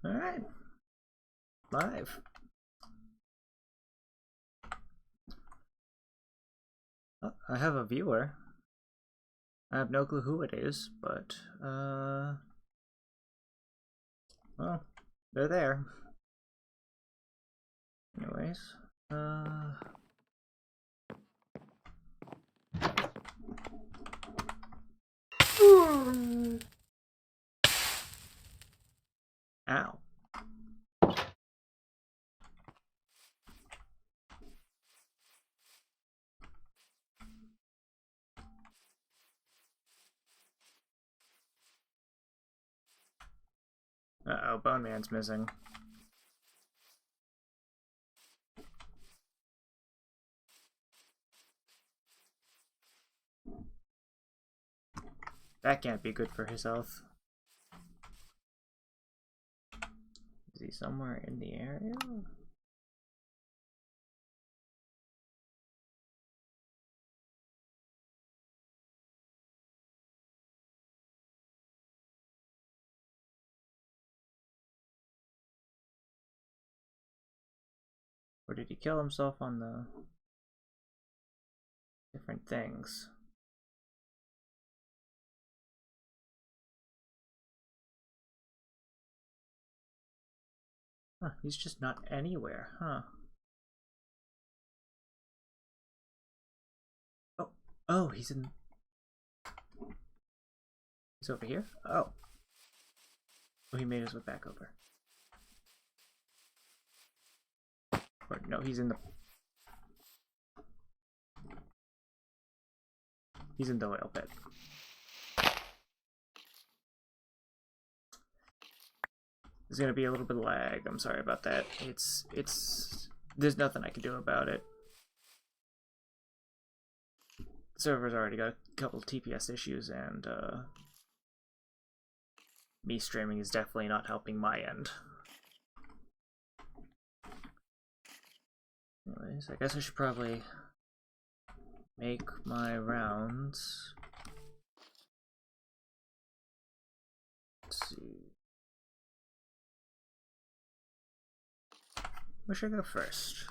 Alright. Live. Oh, I have a viewer. I have no clue who it is, but, well, they're there. Anyways, ow. Uh-oh, Bone Man's missing. That can't be good for his health. Is he somewhere in the area? Or did he kill himself on the different things? Huh, he's just not anywhere, huh? Oh, he's over here? Oh. Oh, he made his way back over. Or no, he's in the oil pit. There's gonna be a little bit of lag. I'm sorry about that. There's nothing I can do about it. The server's already got a couple of TPS issues, and me streaming is definitely not helping my end. Anyways, I guess I should probably make my rounds. Let's see. Where should I go first?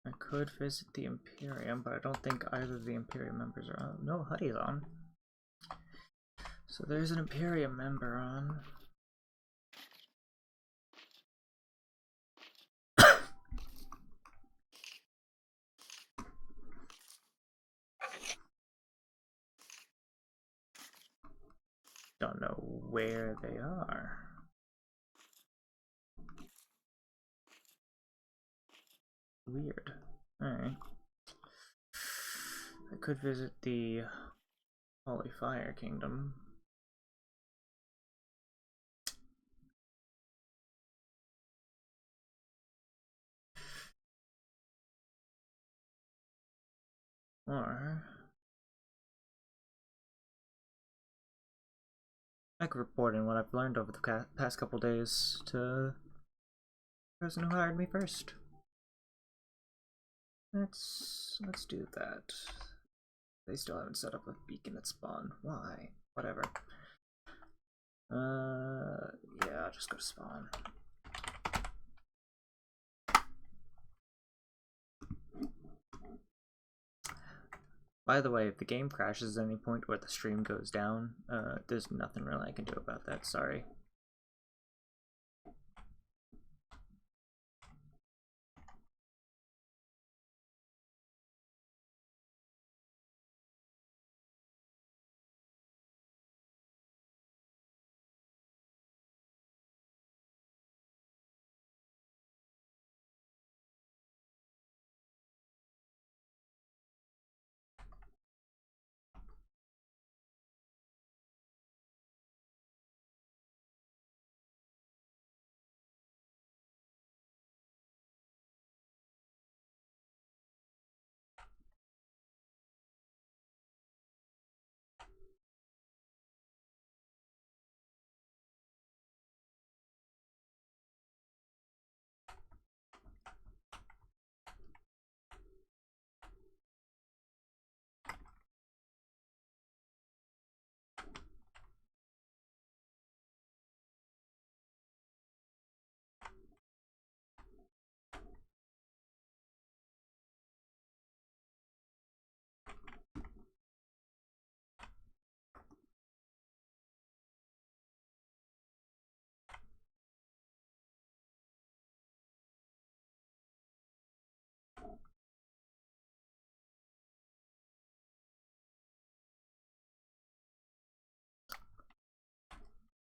I could visit the Imperium, but I don't think either of the Imperium members are on. No, Huddy's on. So there's an Imperium member on. Don't know where they are. Weird. Alright. I could visit the Holy Fire Kingdom. Or I could report in what I've learned over the past couple days to the person who hired me first. Let's do that. They still haven't set up a beacon at spawn. Why? Whatever. Yeah, I'll just go to spawn. By the way, if the game crashes at any point where the stream goes down, there's nothing really I can do about that, sorry.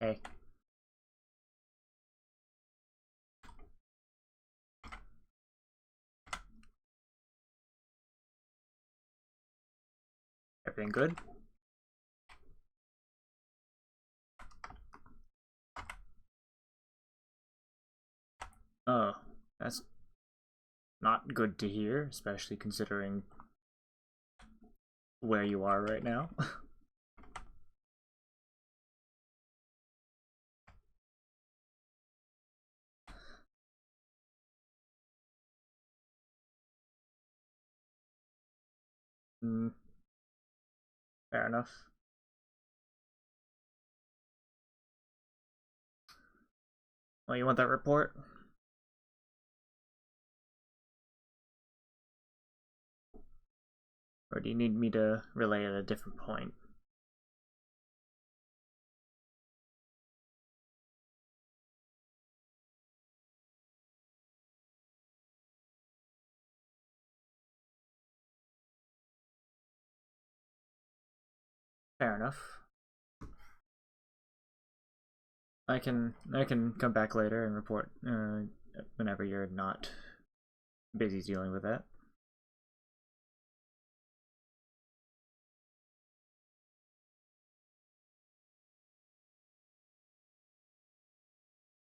Hey. Everything good? Oh, that's not good to hear, especially considering where you are right now. Fair enough. Well, you want that report? Or do you need me to relay at a different point? Fair enough. I can come back later and report whenever you're not busy dealing with that.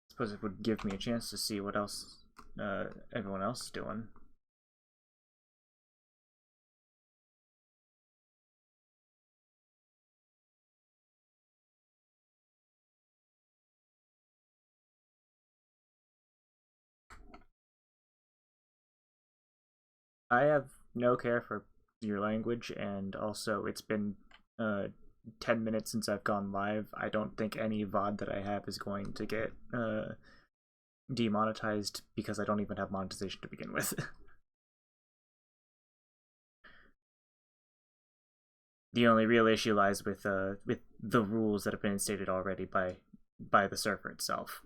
I suppose it would give me a chance to see what else everyone else is doing. I have no care for your language, and also it's been 10 minutes since I've gone live. I don't think any VOD that I have is going to get demonetized because I don't even have monetization to begin with. The only real issue lies with the rules that have been stated already by the server itself.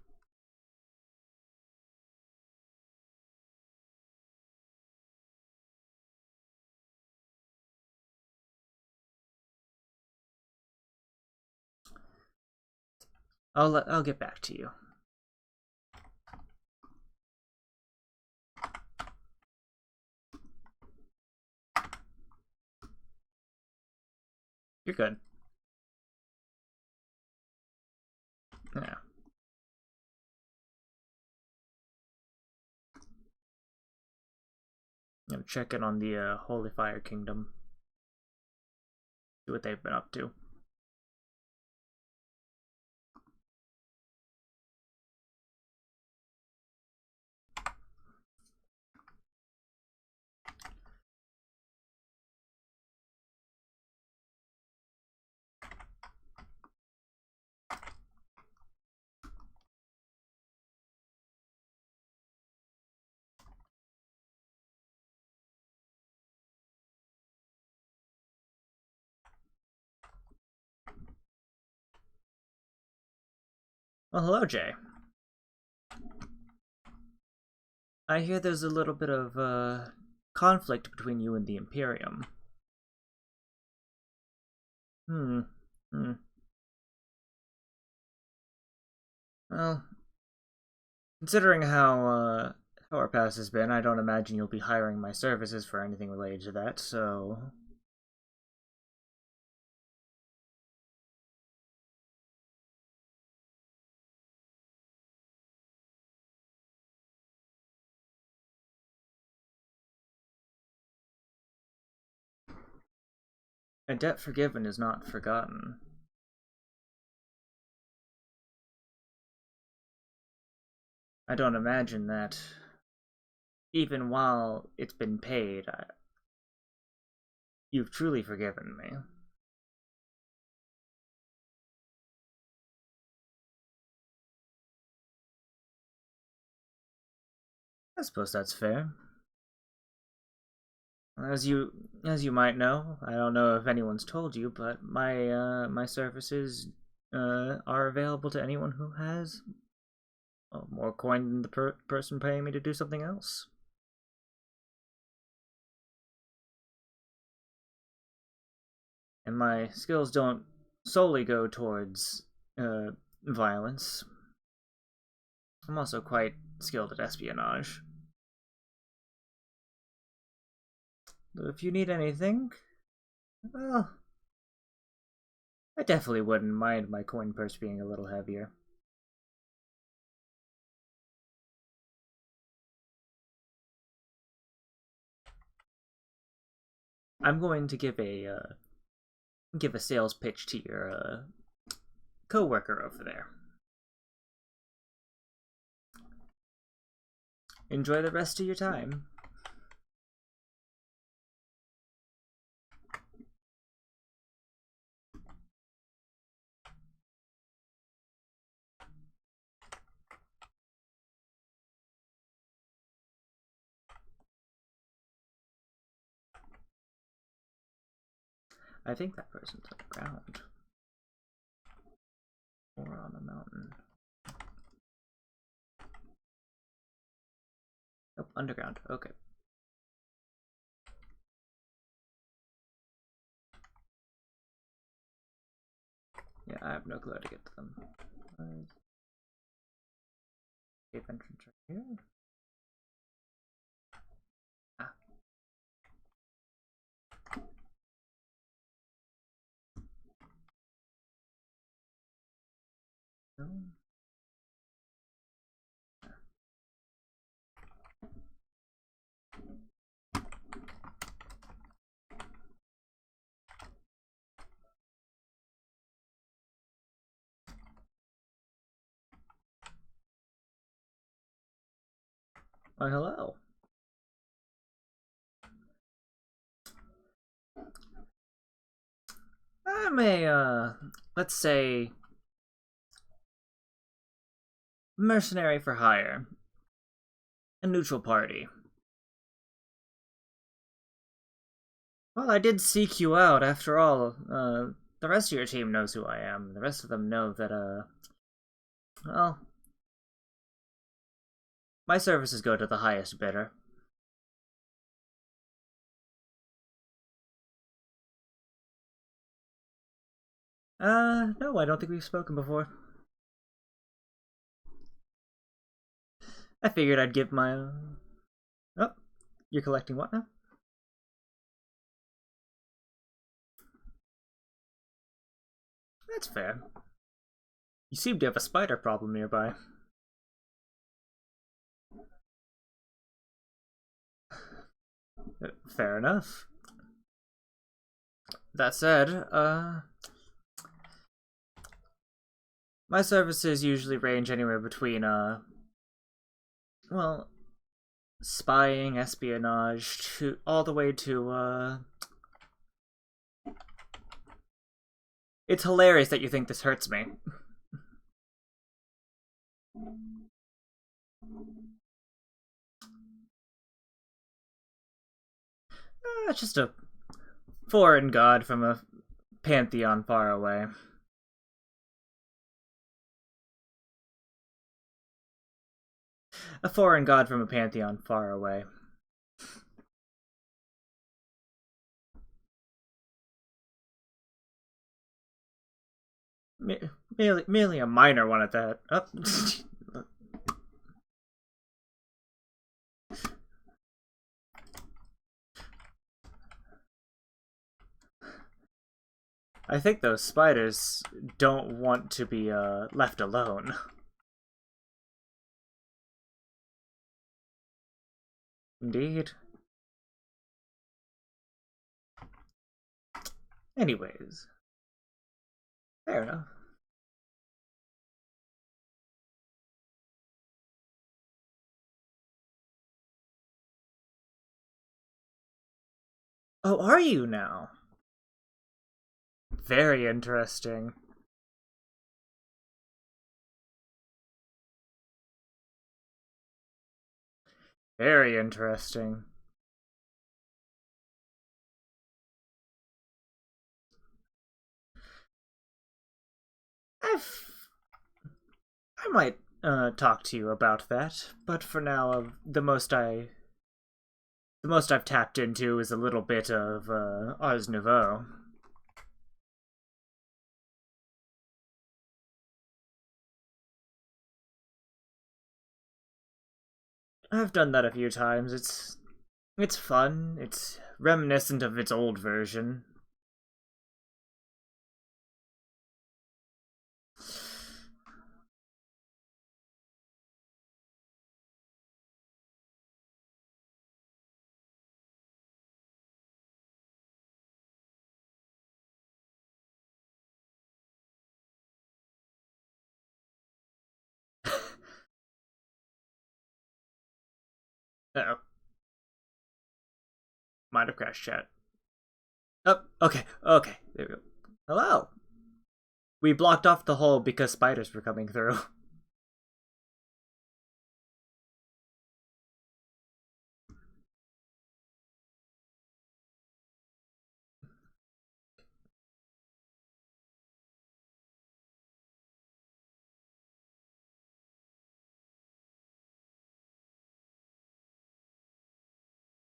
I'll get back to you. You're good. Yeah. I'm checking on the Holy Fire Kingdom. See what they've been up to. Well, hello, Jay. I hear there's a little bit of conflict between you and the Imperium. Hmm. Well, considering how our past has been, I don't imagine you'll be hiring my services for anything related to that, so... A debt forgiven is not forgotten. I don't imagine that, even while it's been paid, you've truly forgiven me. I suppose that's fair. As you might know, I don't know if anyone's told you, but my services are available to anyone who has more coin than the person paying me to do something else. And my skills don't solely go towards violence. I'm also quite skilled at espionage. But if you need anything, well, I definitely wouldn't mind my coin purse being a little heavier. I'm going to give a sales pitch to your co-worker over there. Enjoy the rest of your time. I think that person's on the ground. Or on a mountain. Oh, underground. Okay. Yeah, I have no clue how to get to them. Cave entrance right here. Ah. No. Oh, hello. I'm a, let's say, mercenary for hire. A neutral party. Well, I did seek you out, after all. The rest of your team knows who I am. The rest of them know that, well, my services go to the highest bidder. No, I don't think we've spoken before. I figured I'd give my, Oh, you're collecting what now? That's fair. You seem to have a spider problem nearby. Fair enough. That said, my services usually range anywhere between, well, spying, espionage, to all the way to, It's hilarious that you think this hurts me. It's just a foreign god from a pantheon far away. A foreign god from a pantheon far away. Merely a minor one at that. Oh. I think those spiders don't want to be left alone. Indeed. Anyways. Fair enough. Oh, are you now? Very interesting. Very interesting. I might talk to you about that, but for now, the most I've tapped into is a little bit of Ars Nouveau. I've done that a few times. It's fun. It's reminiscent of its old version. Uh-oh. Might have crashed chat. Oh, okay, okay. There we go. Hello. We blocked off the hole because spiders were coming through.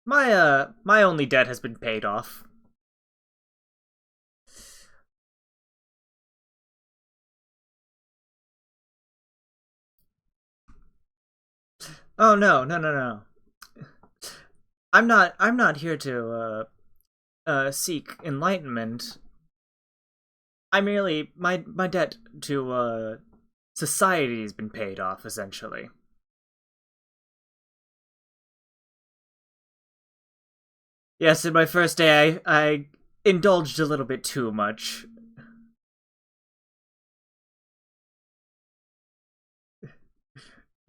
My only debt has been paid off. Oh no, no, no, no. I'm not here to seek enlightenment. I merely my debt to society has been paid off essentially. Yes, in my first day I indulged a little bit too much.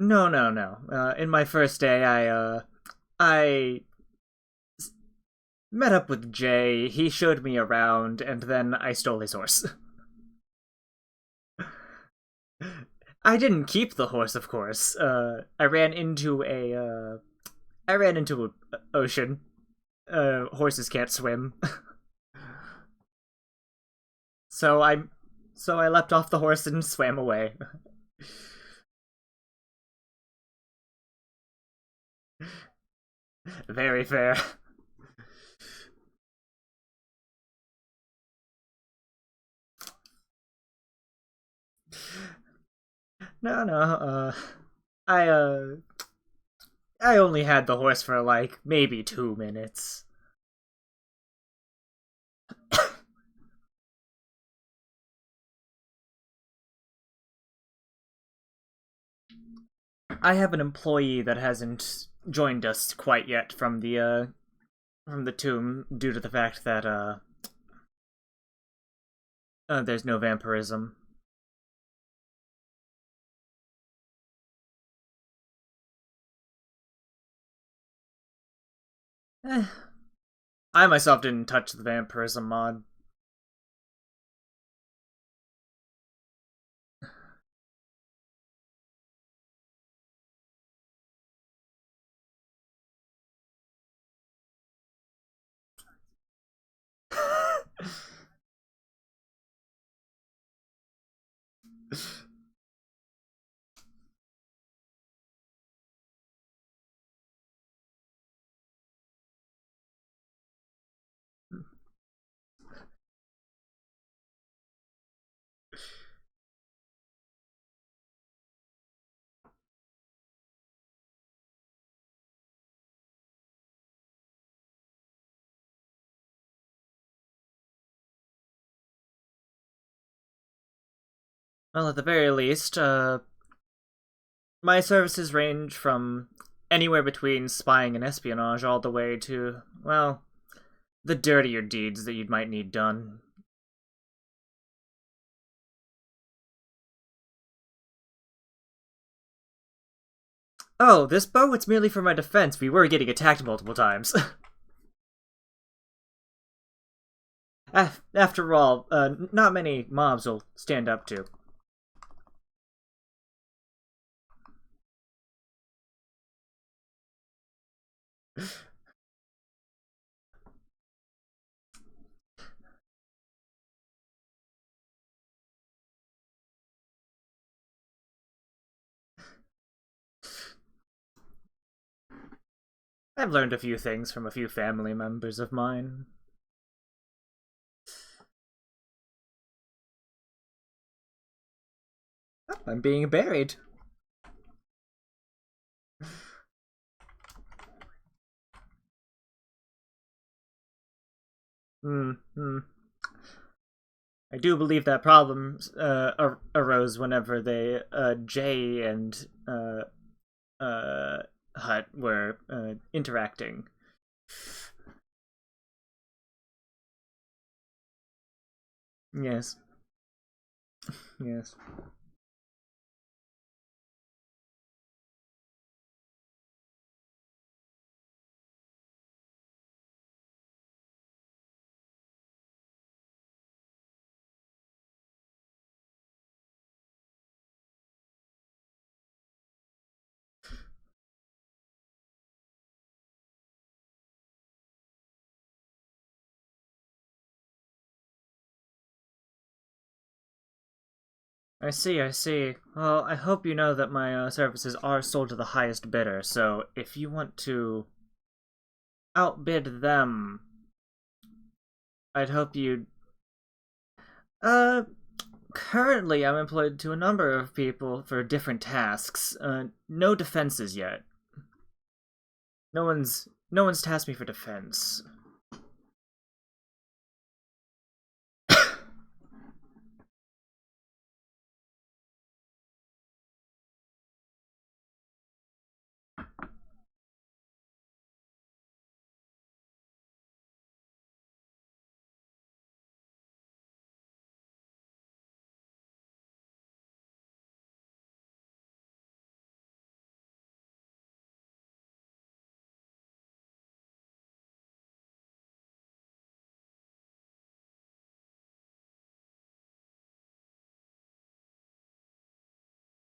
No, no, no. In my first day I met up with Jay, he showed me around, and then I stole his horse. I didn't keep the horse, of course. I ran into an ocean. Horses can't swim. so I so I leapt off the horse and swam away. Very fair. No, no, I uh I only had the horse for like maybe 2 minutes. I have an employee that hasn't joined us quite yet from the tomb due to the fact that there's no vampirism. Eh, I myself didn't touch the vampirism mod. Well, at the very least, my services range from anywhere between spying and espionage all the way to, well, the dirtier deeds that you might need done. Oh, this bow? It's merely for my defense. We were getting attacked multiple times. After all, not many mobs will stand up to. I've learned a few things from a few family members of mine. Oh, I'm being buried. Hmm. I do believe that problems arose whenever they Jay and Hut were interacting. Yes. Yes. I see, I see. Well, I hope you know that my services are sold to the highest bidder, so if you want to outbid them, I'd hope you'd. Uh, Currently I'm employed to a number of people for different tasks. No defenses yet. No one's tasked me for defense.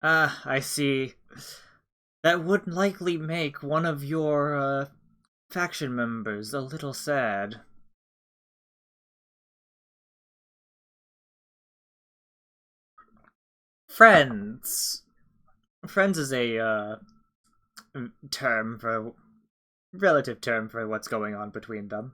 Ah, I see. That would likely make one of your faction members a little sad. Friends. Friends is a term for relative term for what's going on between them.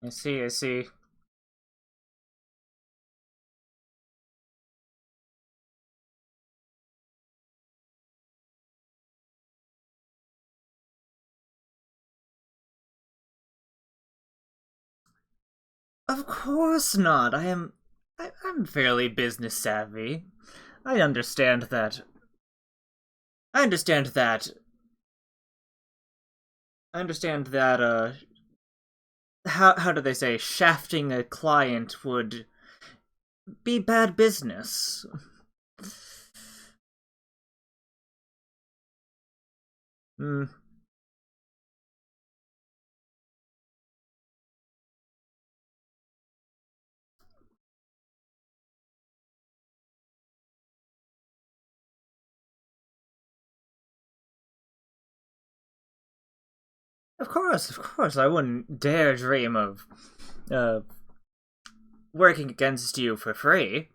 I see, I see. Of course not. I'm fairly business savvy. I understand that. I understand that. I understand that. How do they say shafting a client would be bad business. Hmm. Of course, I wouldn't dare dream of uh, working against you for free.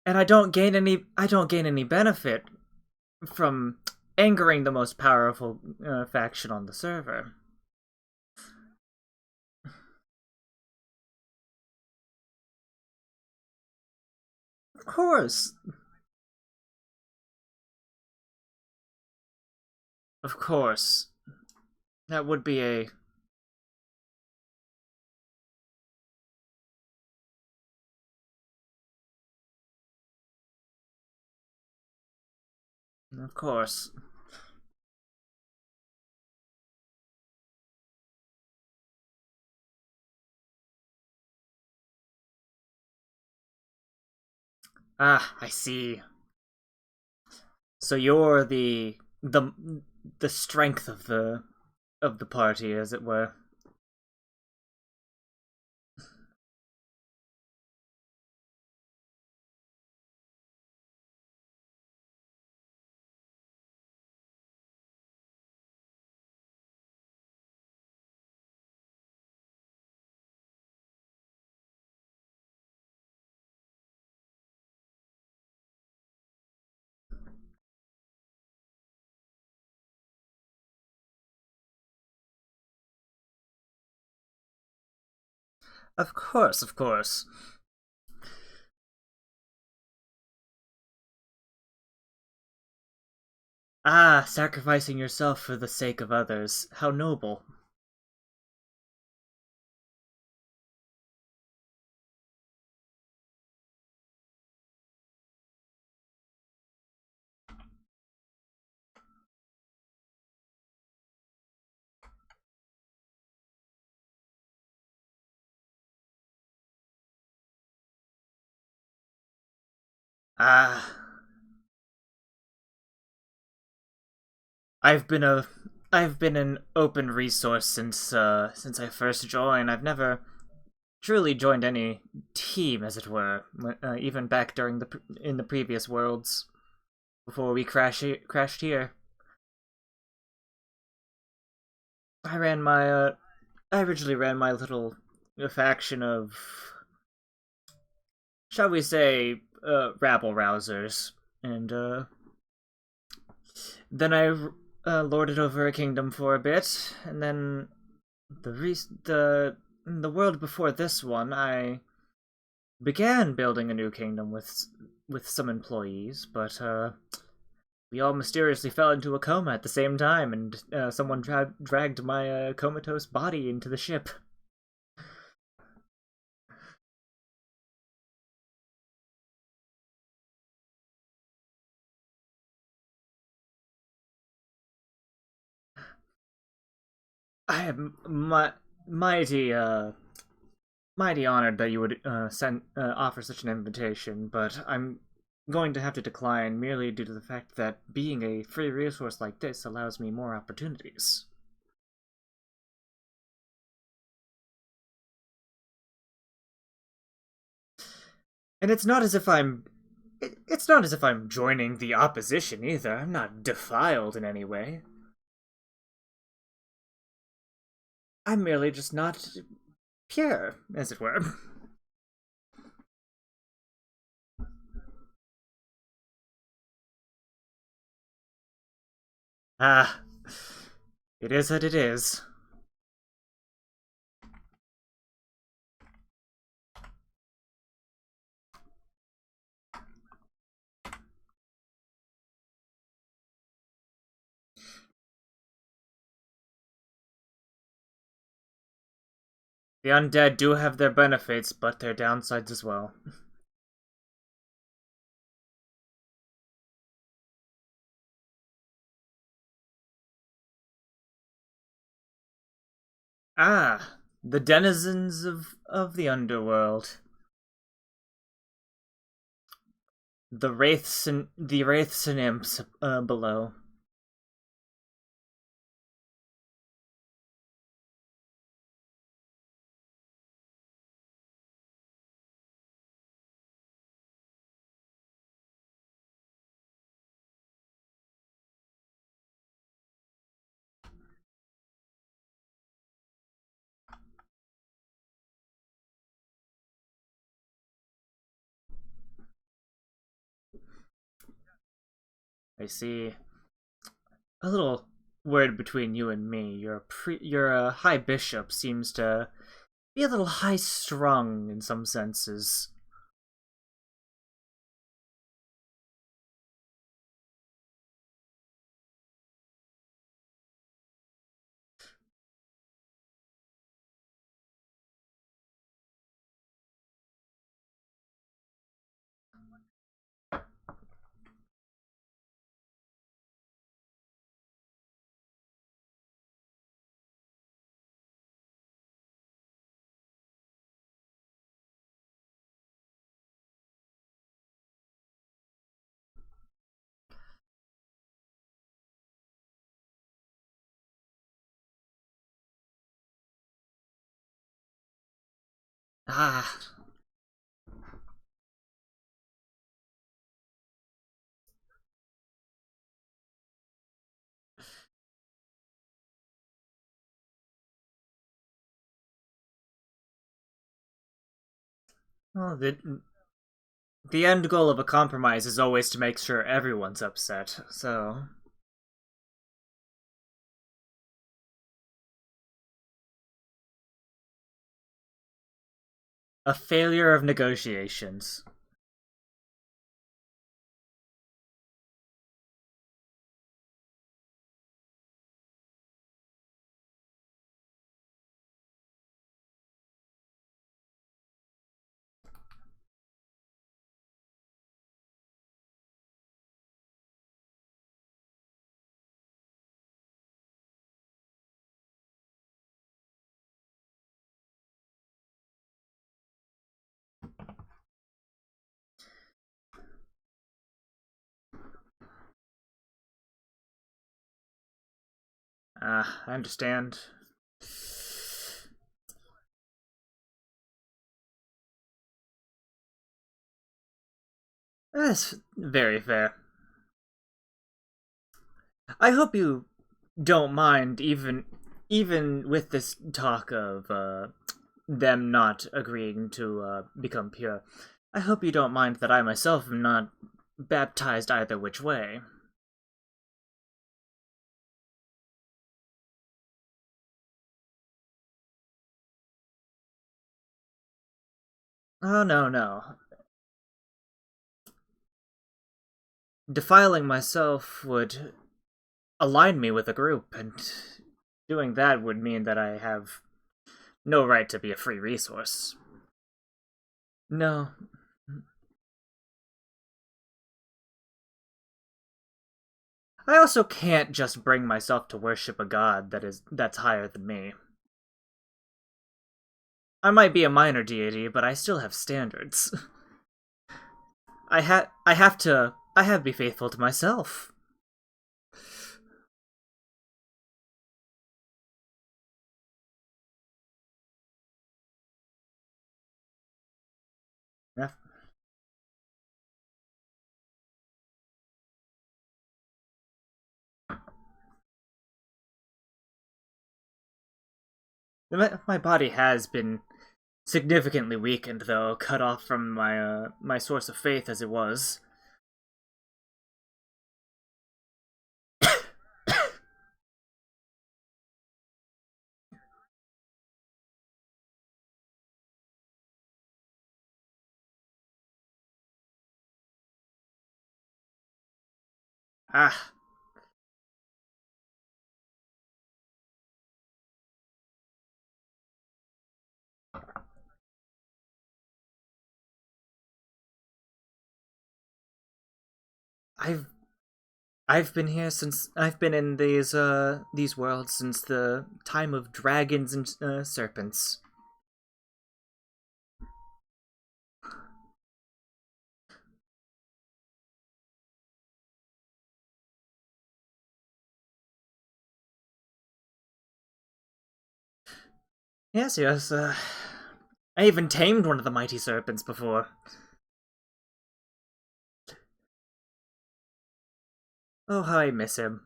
And I don't gain any benefit from angering the most powerful faction on the server. Of course. Of course. That would be a of course. Ah, I see. So you're the strength of the party, as it were. Of course, of course. Ah, sacrificing yourself for the sake of others. How noble. Ah, I've been a I've been an open resource since I first joined. I've never truly joined any team, as it were, even back during in the previous worlds before we crashed here. I ran my I originally ran my little faction of, shall we say, rabble rousers, and then I lorded over a kingdom for a bit, and then the world before this one, I began building a new kingdom with some employees, but we all mysteriously fell into a coma at the same time, and someone dragged my comatose body into the ship. I am mighty mighty honored that you would offer such an invitation, but I'm going to have to decline merely due to the fact that being a free resource like this allows me more opportunities. And it's not as if I'm joining the opposition either. I'm not defiled in any way. I'm merely just not pure, as it were. Ah, it is what it is. The undead do have their benefits, but their downsides as well. Ah, the denizens of the underworld. The wraiths and imps below. I see. A little word between you and me. Your high bishop seems to be a little high strung in some senses. Ah, well, the end goal of a compromise is always to make sure everyone's upset. So A failure of negotiations. I understand. That's very fair. I hope you don't mind, even with this talk of them not agreeing to become pure. I hope you don't mind that I myself am not baptized either which way. Oh, no, no. Defiling myself would align me with a group, and doing that would mean that I have no right to be a free resource. No. I also can't just bring myself to worship a god that's higher than me. I might be a minor deity, but I still have standards. I have to be faithful to myself. Yeah. My body has been significantly weakened, though, cut off from my source of faith as it was. Ah, I've I've been here since I've been in these worlds since the time of dragons and serpents. Yes, yes. I even tamed one of the mighty serpents before. Oh, how I miss him.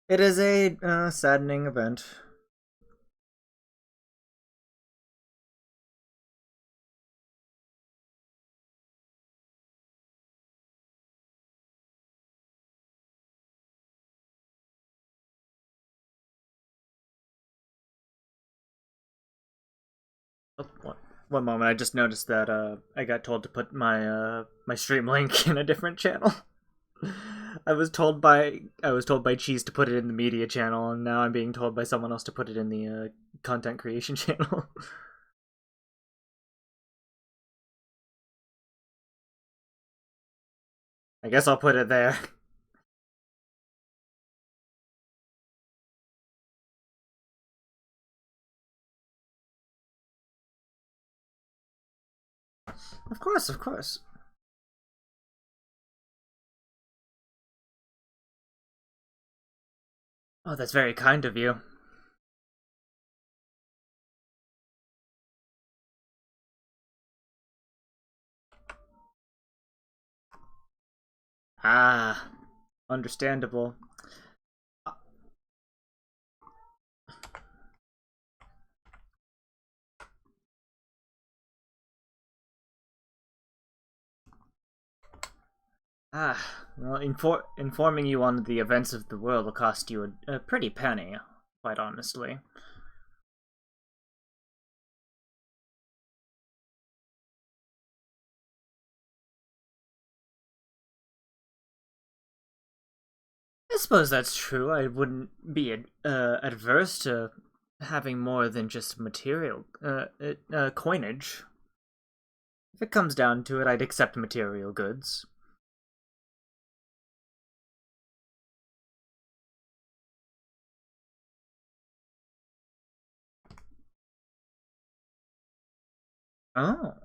It is a saddening event. Oh, one moment, I just noticed that I got told to put my stream link in a different channel. I was told by Cheese to put it in the media channel, and now I'm being told by someone else to put it in the content creation channel. I guess I'll put it there. Of course, of course. Oh, that's very kind of you. Ah, understandable. Well, informing you on the events of the world will cost you a pretty penny, quite honestly. I suppose that's true. I wouldn't be adverse to having more than just material coinage. If it comes down to it, I'd accept material goods. Oh,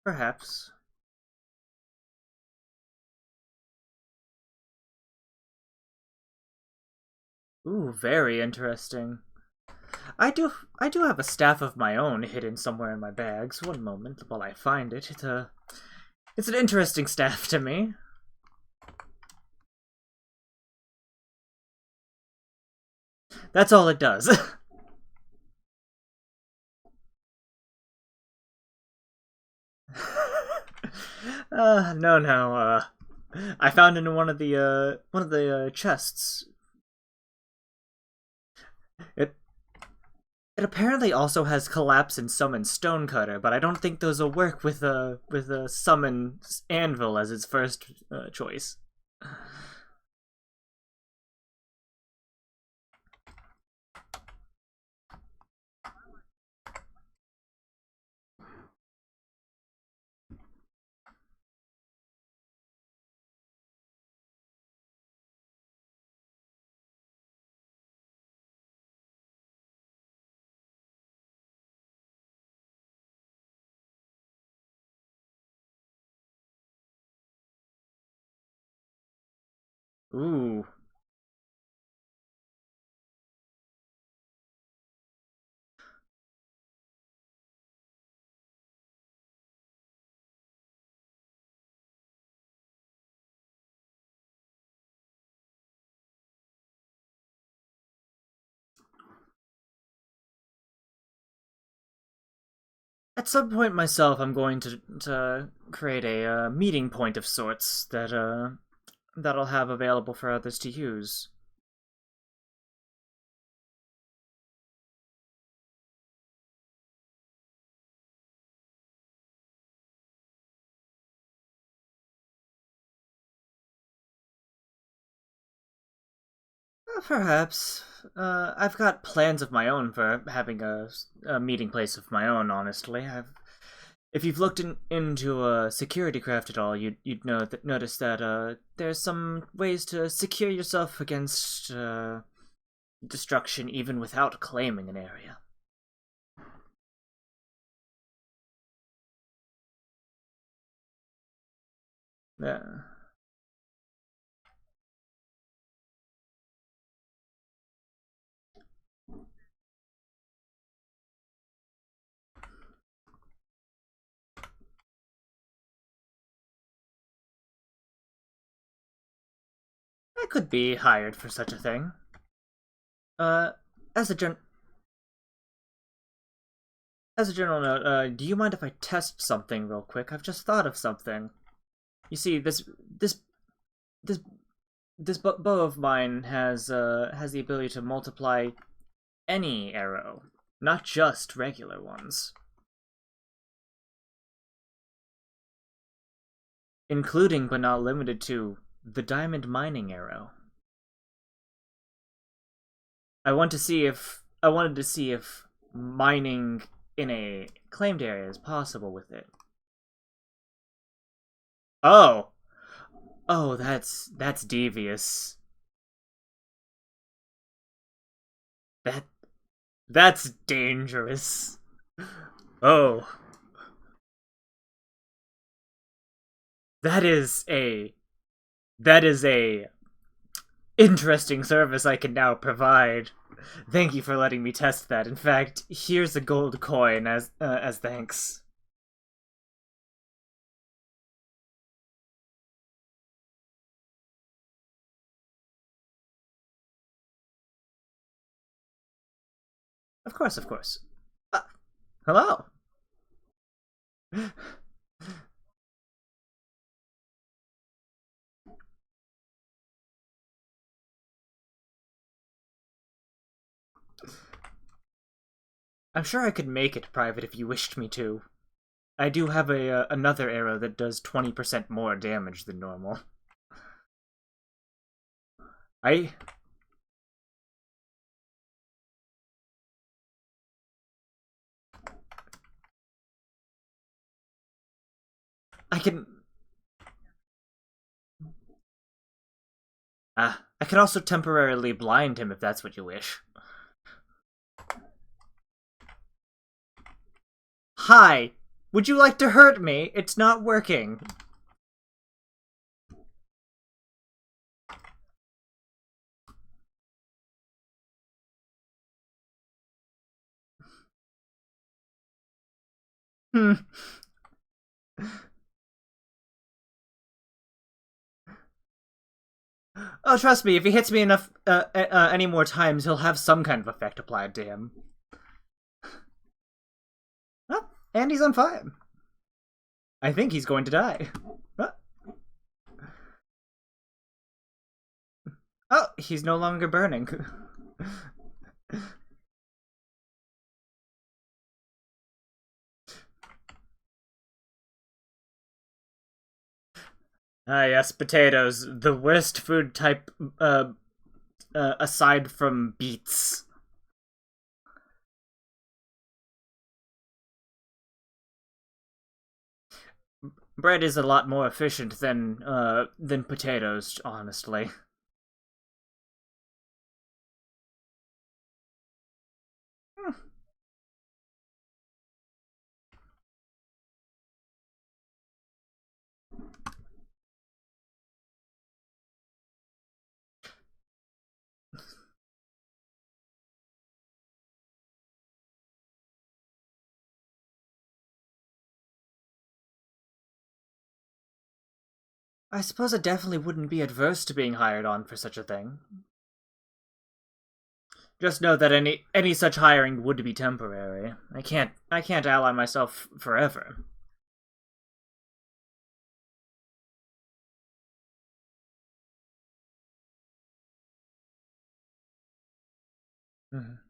perhaps. Ooh, very interesting. I do I do have a staff of my own hidden somewhere in my bags. One moment while I find it. It's an interesting staff to me. That's all it does. No, no. I found it in one of the chests. It it apparently also has collapse and summon stonecutter, but I don't think those will work with a summon anvil as its first choice. Ooh. At some point myself, I'm going to create a meeting point of sorts that I'll have available for others to use. Perhaps. I've got plans of my own for having a meeting place of my own. Honestly, if you've looked into security craft at all, you'd notice that there's some ways to secure yourself against destruction even without claiming an area. Yeah, I could be hired for such a thing. Uh, as a as a general note, do you mind if I test something real quick? I've just thought of something. You see, this this this bow of mine has the ability to multiply any arrow, not just regular ones, including but not limited to the diamond mining arrow. I wanted to see if mining in a claimed area is possible with it. Oh, oh, that's devious. That that's dangerous. Oh, that is a that is a interesting service I can now provide. Thank you for letting me test that. In fact, here's a gold coin as thanks. Of course, of course. Uh, Hello. I'm sure I could make it private if you wished me to. I do have another arrow that does 20% more damage than normal. I can I can also temporarily blind him if that's what you wish. Hi! Would you like to hurt me? It's not working. Hmm. Oh, trust me, if he hits me enough any more times, he'll have some kind of effect applied to him. Oh, and he's on fire. I think he's going to die. Oh, he's no longer burning. Ah, yes, potatoes. The worst food type, aside from beets. Bread is a lot more efficient than potatoes, honestly. I suppose I definitely wouldn't be adverse to being hired on for such a thing. Just know that any such hiring would be temporary. I can't ally myself forever. Mhm.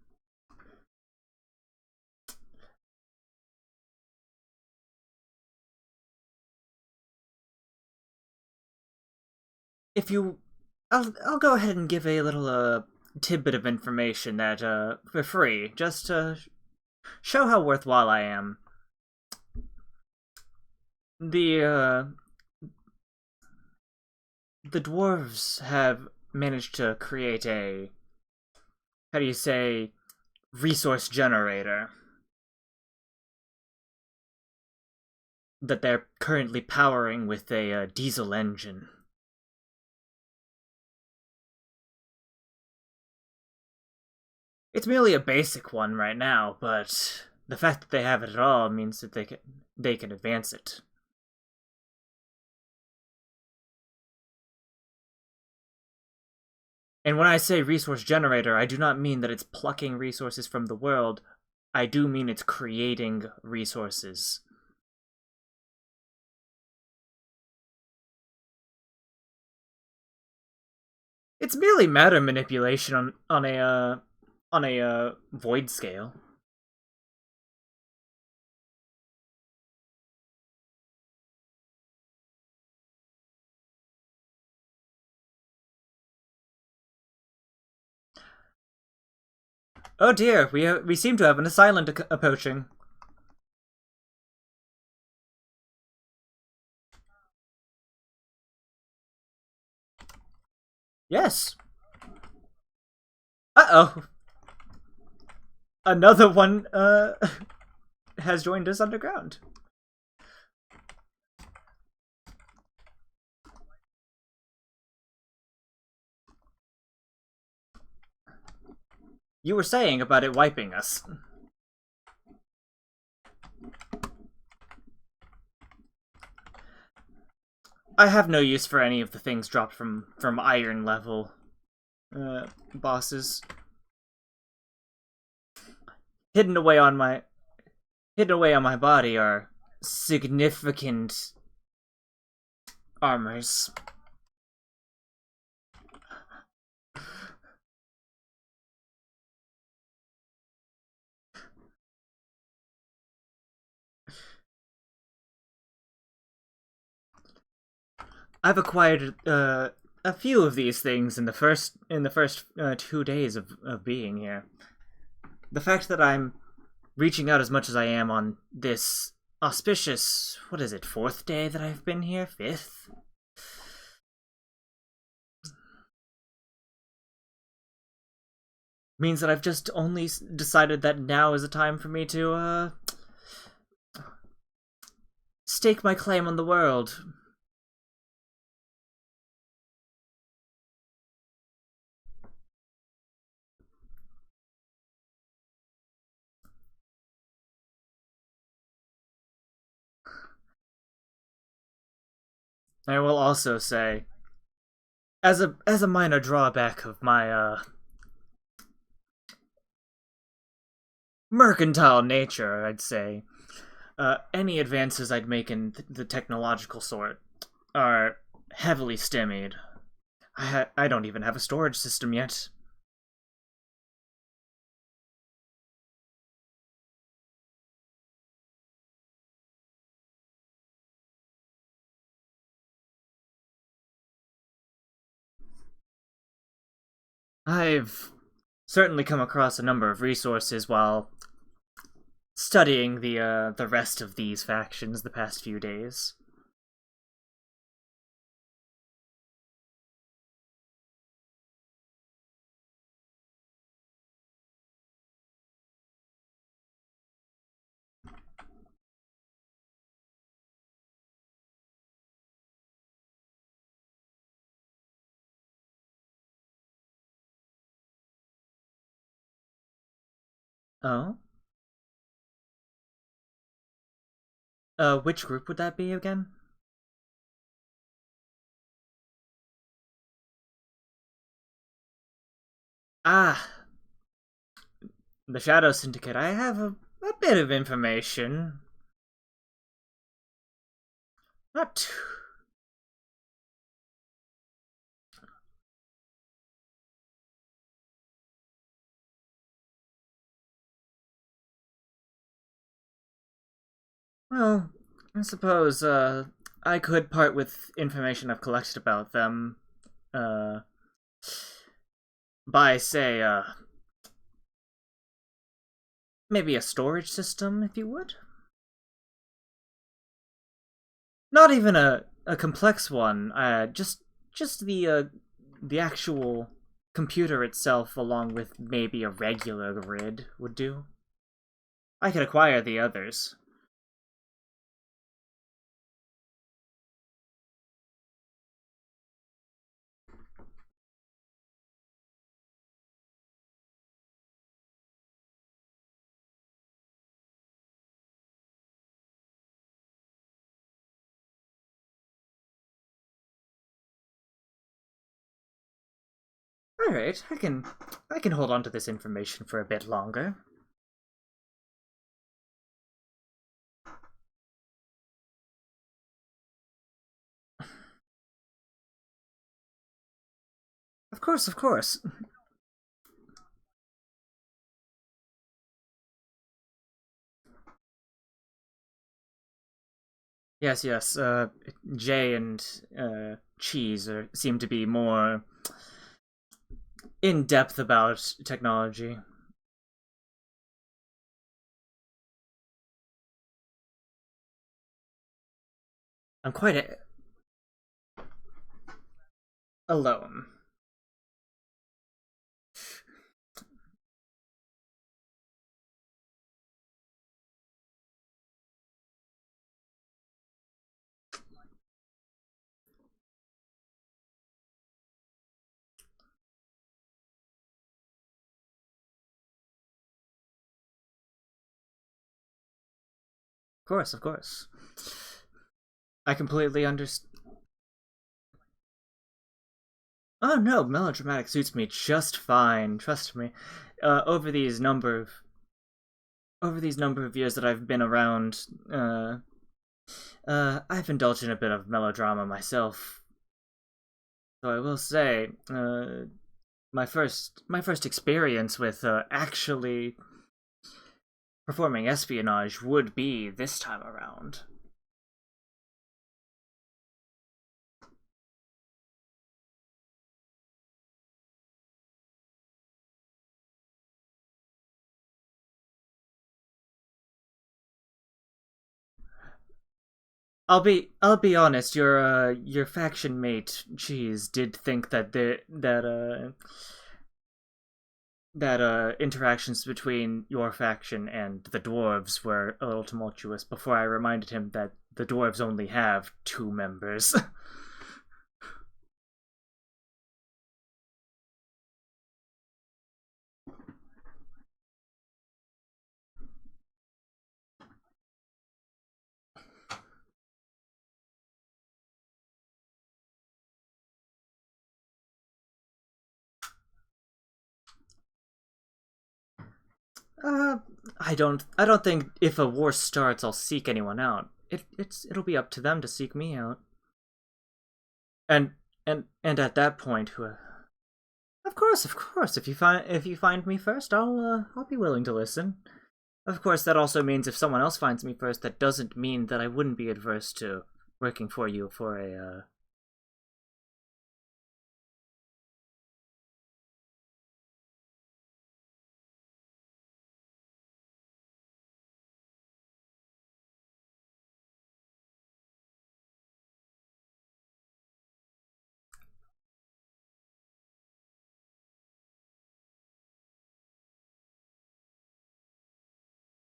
If you, I'll go ahead and give a little tidbit of information that for free, just to show how worthwhile I am. The the dwarves have managed to create a, how do you say, resource generator that they're currently powering with a diesel engine. It's merely a basic one right now, but the fact that they have it at all means that they can advance it. And when I say resource generator, I do not mean that it's plucking resources from the world. I do mean it's creating resources. It's merely matter manipulation on a void scale. Oh dear, we seem to have an assailant approaching. Yes. Uh-oh. Another one has joined us underground. You were saying about it wiping us. I have no use for any of the things dropped from iron level bosses. Hidden away on my body are significant armors. I've acquired a few of these things in the first 2 days of being here. The fact that I'm reaching out as much as I am on this auspicious, what is it, 4th day that I've been here? 5th? Means that I've just only decided that now is a time for me to stake my claim on the world. I will also say, as a minor drawback of my mercantile nature, I'd say, any advances I'd make in the technological sort are heavily stymied. I don't even have a storage system yet. I've certainly come across a number of resources while studying the rest of these factions the past few days. Oh? Which group would that be again? Ah, the Shadow Syndicate. I have a bit of information. Not too... Well, I suppose, I could part with information I've collected about them, uh, by, say, maybe a storage system, if you would? Not even a complex one, just the actual computer itself along with maybe a regular grid would do. I could acquire the others. Alright, I can hold on to this information for a bit longer. Of course, of course. Yes, yes, Jay and Cheese seem to be more in depth about technology. I'm quite alone. Of course, of course. I completely understand. Oh no, melodramatic suits me just fine. Trust me. Over these number of years that I've been around I've indulged in a bit of melodrama myself, so I will say, my first experience with actually performing espionage would be this time around. I'll be honest. Your faction mate Cheese did think that interactions between your faction and the dwarves were a little tumultuous. Before I reminded him that the dwarves only have two members. Uh, I don't think if a war starts, I'll seek anyone out. It'll be up to them to seek me out. And at that point, of course, if you find me first, I'll be willing to listen. Of course, that also means if someone else finds me first, that doesn't mean that I wouldn't be adverse to working for you for a.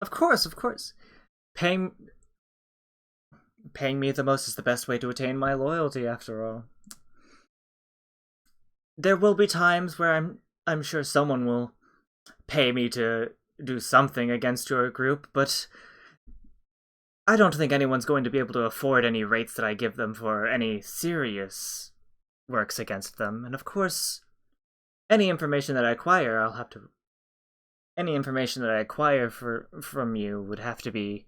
Of course, paying paying me the most is the best way to attain my loyalty. After all, there will be times where I'm sure someone will pay me to do something against your group, but I don't think anyone's going to be able to afford any rates that I give them for any serious works against them. And of course, any information that I acquire, I'll have to. Any information that I acquire from you would have to be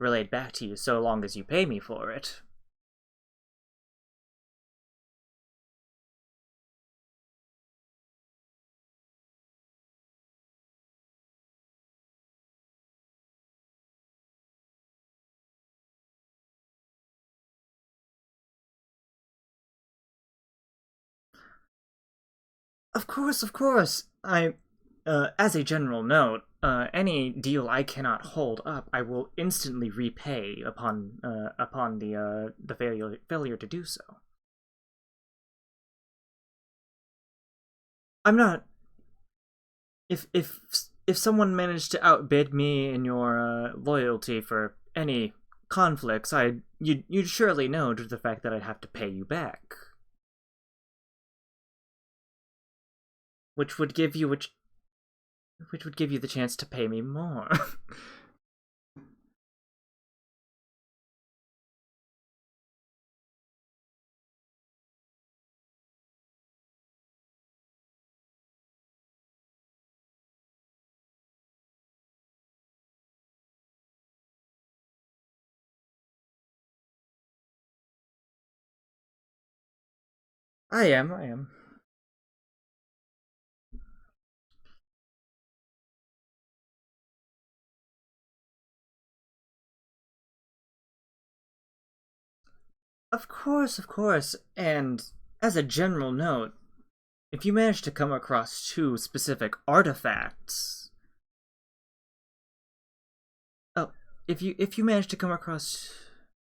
relayed back to you, so long as you pay me for it. Of course, of course. As a general note, any deal I cannot hold up, I will instantly repay upon the failure to do so. I'm not. If someone managed to outbid me in your loyalty for any conflicts, you'd surely know due to the fact that I'd have to pay you back, which would give you which would give you the chance to pay me more. I am. Of course. And as a general note, if you manage to come across two specific artifacts, oh, if you manage to come across,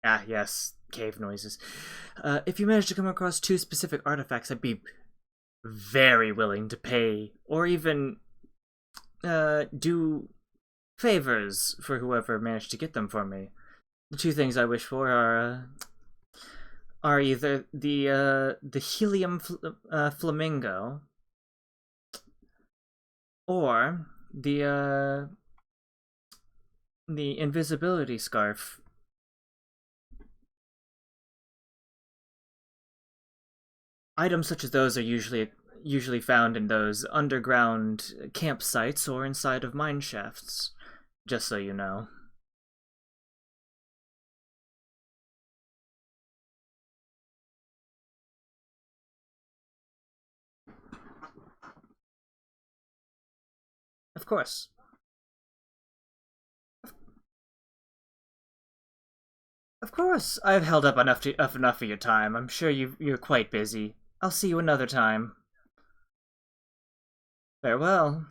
yes, cave noises. If you manage to come across two specific artifacts, I'd be very willing to pay or even do favors for whoever managed to get them for me. The two things I wish for are either the helium flamingo or the invisibility scarf. Items such as those are usually found in those underground campsites or inside of mine shafts. Just so you know. Of course. Of course, I've held up enough of your time. I'm sure you're quite busy. I'll see you another time. Farewell.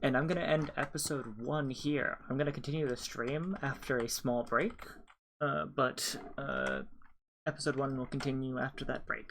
And I'm gonna end episode 1 here. I'm gonna continue the stream after a small break, but episode 1 will continue after that break.